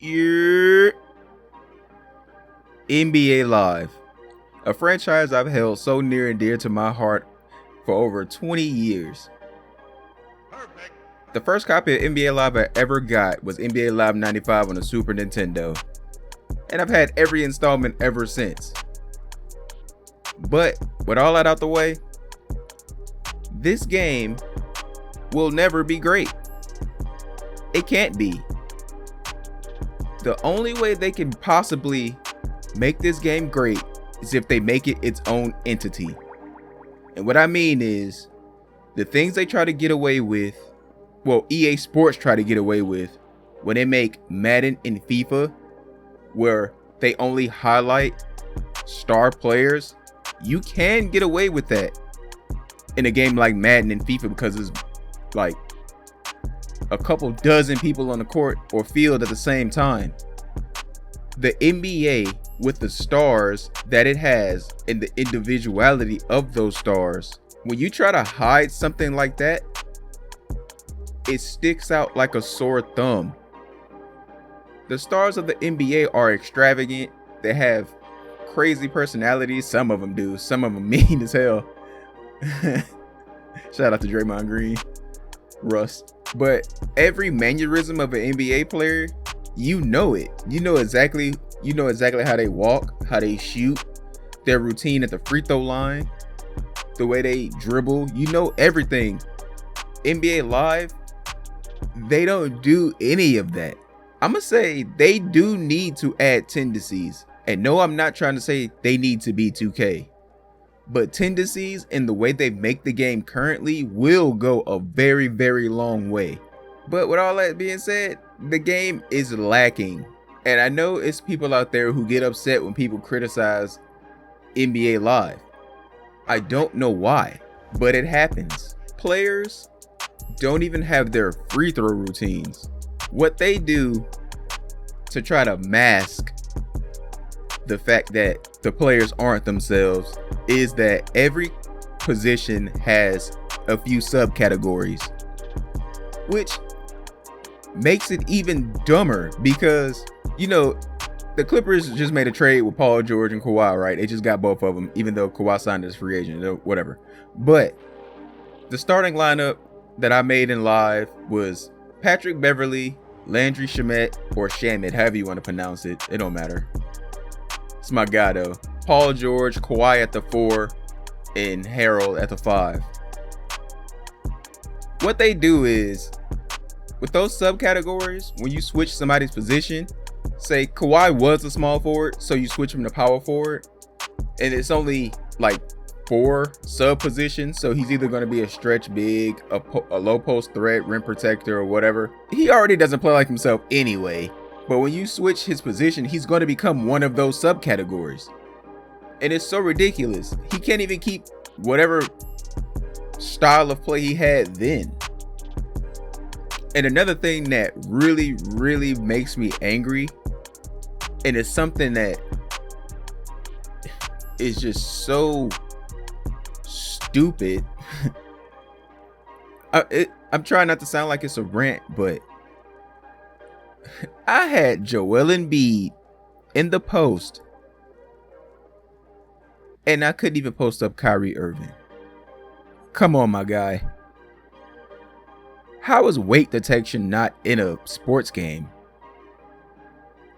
Your NBA Live, a franchise I've held so near and dear to my heart for over 20 years. Perfect. The first copy of NBA Live I ever got was NBA Live 95 on the Super Nintendo, and I've had every installment ever since. But with all that out the way, this game will never be great. It can't be. The only way they can possibly make this game great is if they make it its own entity. And what I mean is, the things they try to get away with, well, EA Sports try to get away with when they make Madden and FIFA, where they only highlight star players, you can get away with that in a game like Madden and FIFA because it's like a couple dozen people on the court or field at the same time. The NBA, with the stars that it has and the individuality of those stars, when you try to hide something like that, it sticks out like a sore thumb. The stars of the NBA are extravagant. They have crazy personalities. Some of them do. Some of them mean as hell. Shout out to Draymond Green, Russ. But every mannerism of an NBA player, you know it. You know exactly how they walk, how they shoot, their routine at the free throw line, the way they dribble. You know everything. NBA Live, they don't do any of that. I'ma say they do need to add tendencies. And no, I'm not trying to say they need to be 2K. But tendencies in the way they make the game currently will go a very, very long way. But with all that being said, the game is lacking. And I know it's people out there who get upset when people criticize NBA Live. I don't know why, but it happens. Players don't even have their free throw routines. What they do to try to mask the fact that the players aren't themselves is that every position has a few subcategories, which makes it even dumber because, you know, the Clippers just made a trade with Paul George and Kawhi, right? They just got both of them, even though Kawhi signed as free agent or whatever. But the starting lineup that I made in Live was Patrick Beverly, Landry Shamet, or Shamit, however you want to pronounce it. It don't matter. It's my guy though. Paul George, Kawhi at the 4, and Harold at the 5. What they do is, with those subcategories, when you switch somebody's position, say Kawhi was a small forward, so you switch him to power forward, and it's only like 4 sub positions, so he's either going to be a stretch big, a low post threat, rim protector, or whatever. He already doesn't play like himself anyway. But when you switch his position, he's going to become one of those subcategories. And it's so ridiculous. He can't even keep whatever style of play he had then. And another thing that really, really makes me angry, and it's something that is just so stupid. I'm trying not to sound like it's a rant, but I had Joel Embiid in the post, and I couldn't even post up Kyrie Irving. Come on, my guy. How is weight detection not in a sports game?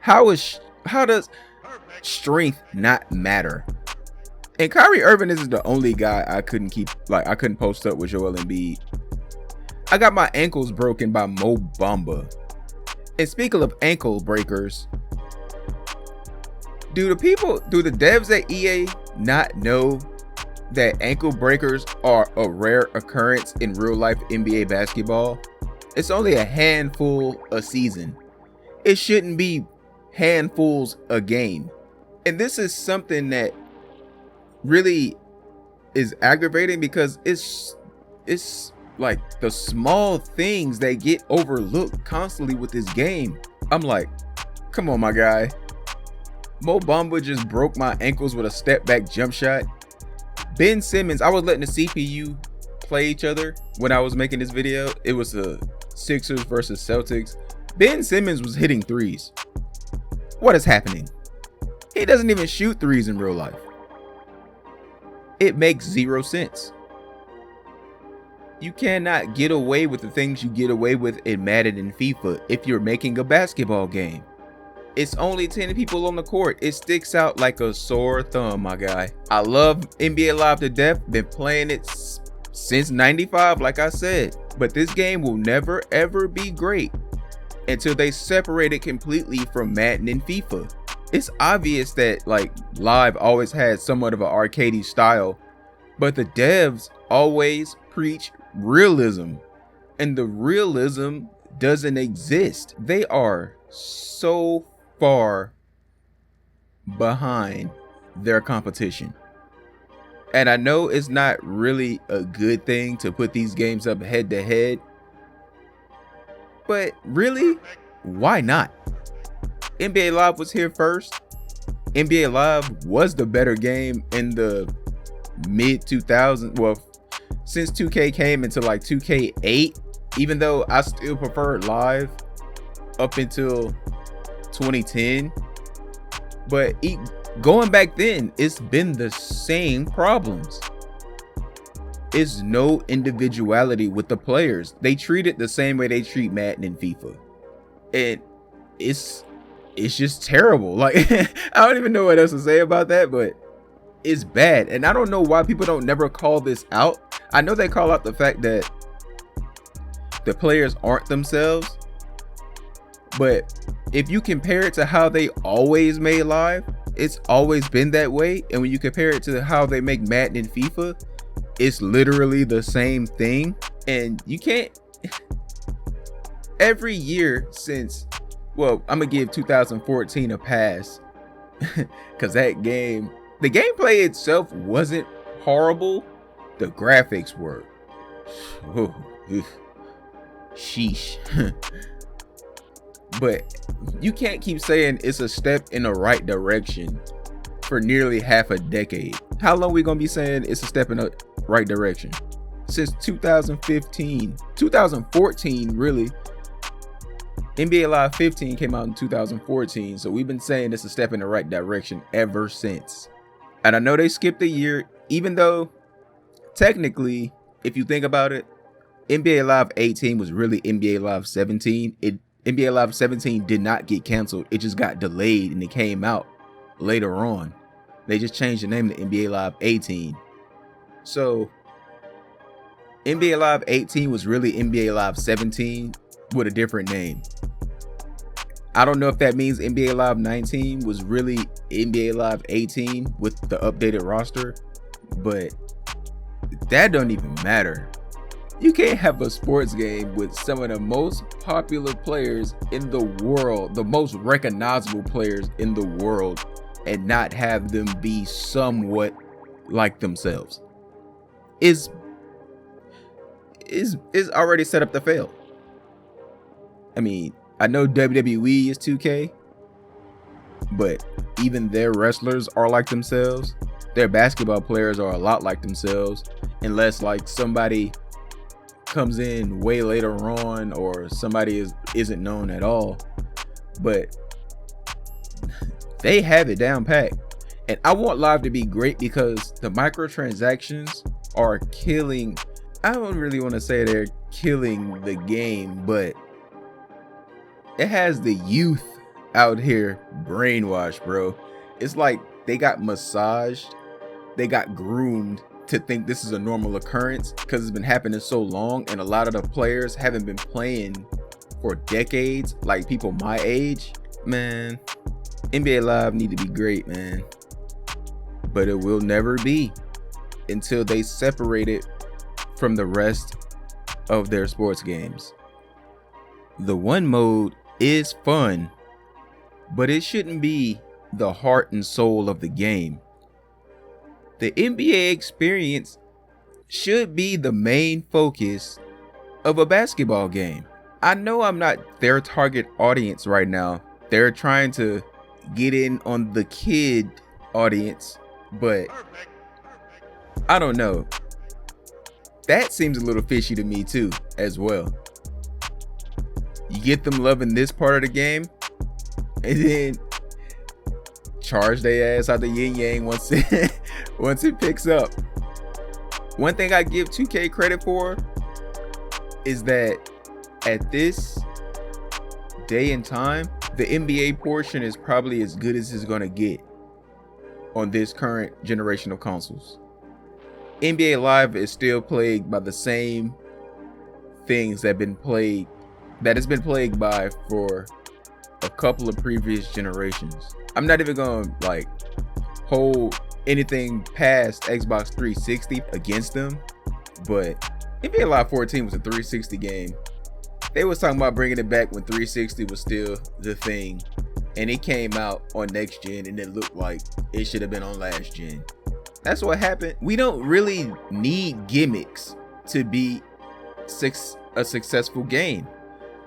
How does strength not matter? And Kyrie Irving isn't the only guy I couldn't post up with Joel Embiid. I got my ankles broken by Mo Bamba. And speaking of ankle breakers, do the devs at EA not know that ankle breakers are a rare occurrence in real life NBA basketball? It's only a handful a season. It shouldn't be handfuls a game. And this is something that really is aggravating because it's like the small things that get overlooked constantly with this game. I'm like, come on, my guy. Mo Bamba just broke my ankles with a step back jump shot. Ben Simmons, I was letting the CPU play each other when I was making this video. It was the Sixers versus Celtics. Ben Simmons was hitting threes. What is happening? He doesn't even shoot threes in real life. It makes zero sense. You cannot get away with the things you get away with in Madden and FIFA if you're making a basketball game. It's only 10 people on the court. It sticks out like a sore thumb, my guy. I love NBA Live to death. Been playing it since 95, like I said. But this game will never ever be great until they separate it completely from Madden and FIFA. It's obvious that like Live always had somewhat of an arcadey style, but the devs always preach realism, and the realism doesn't exist. They are so far behind their competition. And I know it's not really a good thing to put these games up head to head, but really, why not? NBA Live was here first. NBA Live was the better game in the mid 2000s. Well, since 2K came into like 2K8, even though I still prefer Live up until 2010. But going back then, it's been the same problems. It's no individuality with the players. They treat it the same way they treat Madden and FIFA. And it's just terrible. Like, I don't even know what else to say about that, but it's bad. And I don't know why people don't never call this out. I know they call out the fact that the players aren't themselves, but if you compare it to how they always made Live, it's always been that way. And when you compare it to how they make Madden and FIFA, it's literally the same thing. And you can't, every year since, well, I'm gonna give 2014 a pass because that game, the gameplay itself wasn't horrible. The graphics were, sheesh. But you can't keep saying it's a step in the right direction for nearly half a decade. How long we gonna be saying it's a step in the right direction? Since 2015, 2014, really. NBA Live 15 came out in 2014, so we've been saying it's a step in the right direction ever since. And I know they skipped a year, even though technically, if you think about it, NBA Live 18 was really NBA Live 17. NBA Live 17 did not get canceled. It just got delayed and it came out later on. They just changed the name to NBA Live 18. So NBA Live 18 was really NBA Live 17 with a different name. I don't know if that means NBA Live 19 was really NBA Live 18 with the updated roster, but that don't even matter. You can't have a sports game with some of the most popular players in the world, the most recognizable players in the world, and not have them be somewhat like themselves. Is already set up to fail. I mean, I know WWE is 2K, but even their wrestlers are like themselves. Their basketball players are a lot like themselves, unless like somebody comes in way later on or somebody isn't known at all. But they have it down packed. And I want Live to be great because the microtransactions are killing. I don't really want to say they're killing the game, but it has the youth out here brainwashed, bro. It's like they got massaged, they got groomed to think this is a normal occurrence because it's been happening so long, and a lot of the players haven't been playing for decades, like people my age. Man, NBA Live need to be great, man, but it will never be until they separate it from the rest of their sports games. The one mode is fun, but it shouldn't be the heart and soul of the game. The NBA experience should be the main focus of a basketball game. I know I'm not their target audience right now. They're trying to get in on the kid audience, but I don't know. That seems a little fishy to me too, as well. You get them loving this part of the game, and then charge their ass out the yin yang once it once it picks up. One thing I give 2K credit for is that at this day and time, the NBA portion is probably as good as it's gonna get on this current generation of consoles. NBA Live is still plagued by the same things that has been plagued by for a couple of previous generations. I'm not even gonna like hold anything past Xbox 360 against them, but NBA Live 14 was a 360 game. They was talking about bringing it back when 360 was still the thing, and it came out on next gen and it looked like it should have been on last gen. That's what happened. We don't really need gimmicks to be a successful game.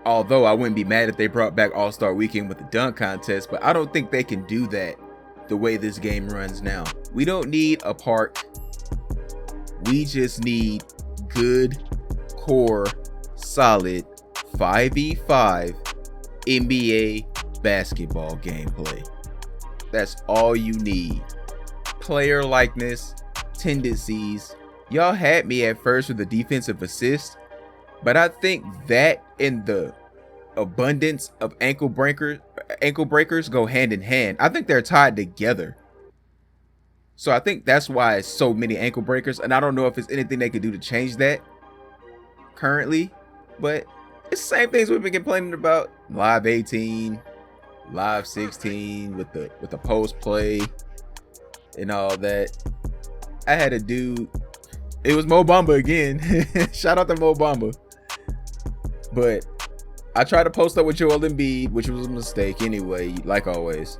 Although I wouldn't be mad if they brought back All-Star Weekend with the dunk contest, but I don't think they can do that the way this game runs now. We don't need a park. We just need good, core, solid 5v5 NBA basketball gameplay. That's all you need. Player likeness, tendencies. Y'all had me at first with the defensive assist, but I think that and the abundance of ankle breakers go hand in hand. I think they're tied together. So I think that's why it's so many ankle breakers, and I don't know if it's anything they could do to change that currently, but it's the same things we've been complaining about. Live 18, Live 16 with the post play and all that. I had a dude, it was Mo Bamba again. Shout out to Mo Bamba. But I tried to post up with Joel Embiid, which was a mistake anyway, like always.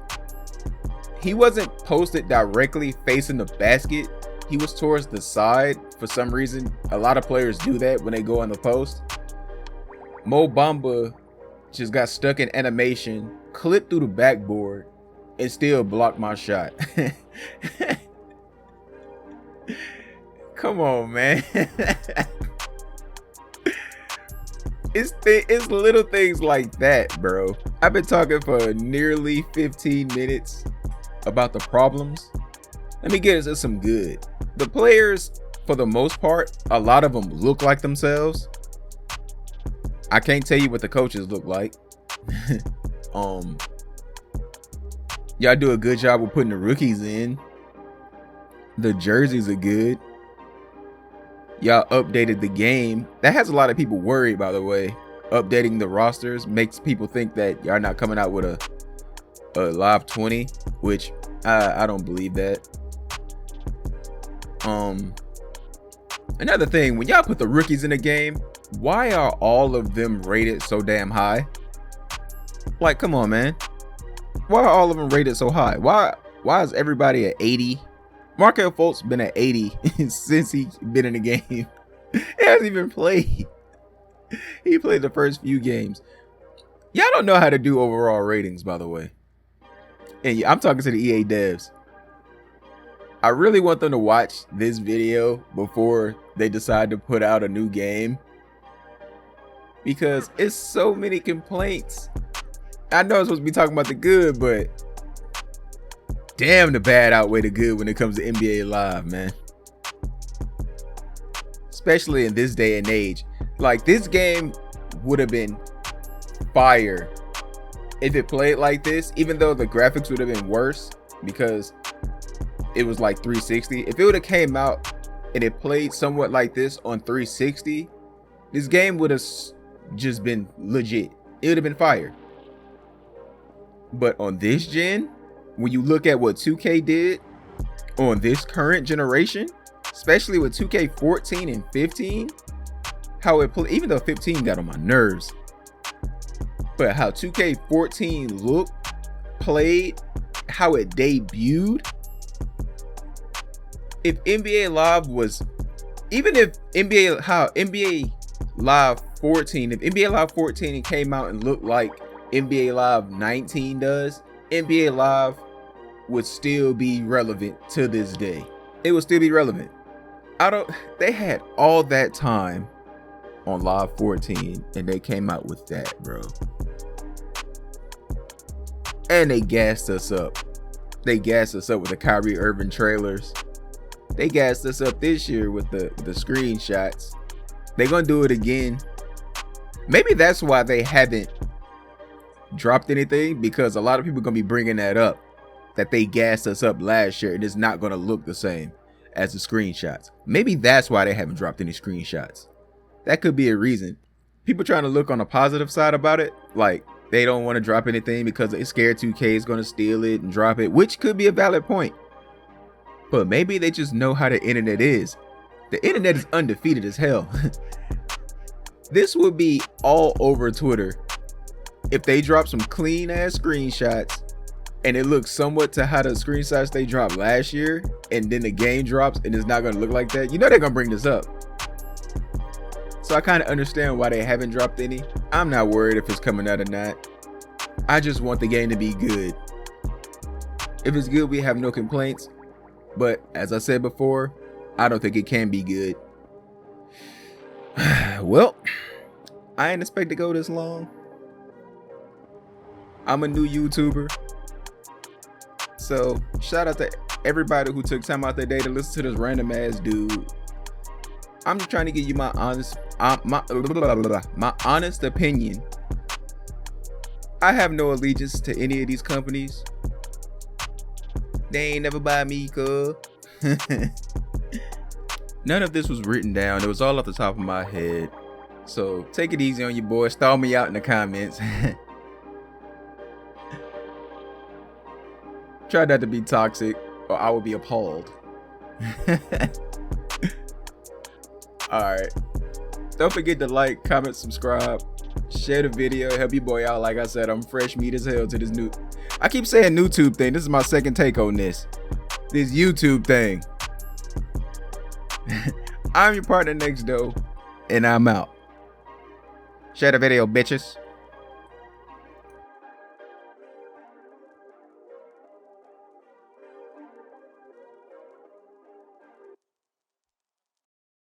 He wasn't posted directly facing the basket. He was towards the side for some reason. A lot of players do that when they go on the post. Mo Bamba just got stuck in animation, clipped through the backboard, and still blocked my shot. Come on, man. It's little things like that, bro. I've been talking for nearly 15 minutes about the problems. Let me get into some good. The players, for the most part, a lot of them look like themselves. I can't tell you what the coaches look like. Y'all do a good job of putting the rookies in. The jerseys are good. Y'all updated the game. That has a lot of people worried, by the way. Updating the rosters makes people think that y'all not coming out with a live 20, which I don't believe that. Another thing, when y'all put the rookies in the game, why are all of them rated so damn high? Like, come on, man. Why are all of them rated so high? Why is everybody at 80? Markelle Fultz been at 80 since he been in the game. He hasn't even played. He played the first few games. Y'all don't know how to do overall ratings, by the way. And I'm talking to the EA devs. I really want them to watch this video before they decide to put out a new game, because it's so many complaints. I know I'm supposed to be talking about the good, but damn, the bad outweigh the good when it comes to NBA Live, man. Especially in this day and age. Like, this game would have been fire if it played like this, even though the graphics would have been worse because it was like 360. If it would have came out and it played somewhat like this on 360, this game would have just been legit. It would have been fire. But on this gen, when you look at what 2K did on this current generation, especially with 2K14 and 15, how it played, even though 15 got on my nerves, but how 2K14 looked, played, how it debuted. If NBA Live was, even if NBA Live 14, if NBA Live 14 came out and looked like NBA Live 19 does, NBA Live would still be relevant to this day. It would still be relevant. They had all that time on Live 14 and they came out with that, bro. And they gassed us up. They gassed us up with the Kyrie Irving trailers. They gassed us up this year with the screenshots. They're gonna do it again. Maybe that's why they haven't dropped anything, because a lot of people are gonna be bringing that up, that they gassed us up last year and it's not gonna look the same as the screenshots. Maybe that's why they haven't dropped any screenshots. That could be a reason. People trying to look on the positive side about it, like they don't want to drop anything because they're scared 2K is gonna steal it and drop it, which could be a valid point. But maybe they just know how the internet is. The internet is undefeated as hell. This would be all over Twitter if they drop some clean ass screenshots and it looks somewhat to how the screenshots they dropped last year, and then the game drops and it's not going to look like that. You know they're going to bring this up. So I kind of understand why they haven't dropped any. I'm not worried if it's coming out or not. I just want the game to be good. If it's good, we have no complaints. But as I said before, I don't think it can be good. Well, I ain't expect to go this long. I'm a new YouTuber. So shout out to everybody who took time out their day to listen to this random ass dude. I'm just trying to give you my honest opinion. I have no allegiance to any of these companies. They ain't never buy me, cuz. None of this was written down. It was all off the top of my head. So take it easy on your boy. Stall me out in the comments. Try not to be toxic or I will be appalled. Alright. Don't forget to like, comment, subscribe, share the video, help your boy out. Like I said, I'm fresh meat as hell to this new... I keep saying YouTube thing. This is my second take on this YouTube thing. I'm your partner next, though, and I'm out. Share the video, bitches.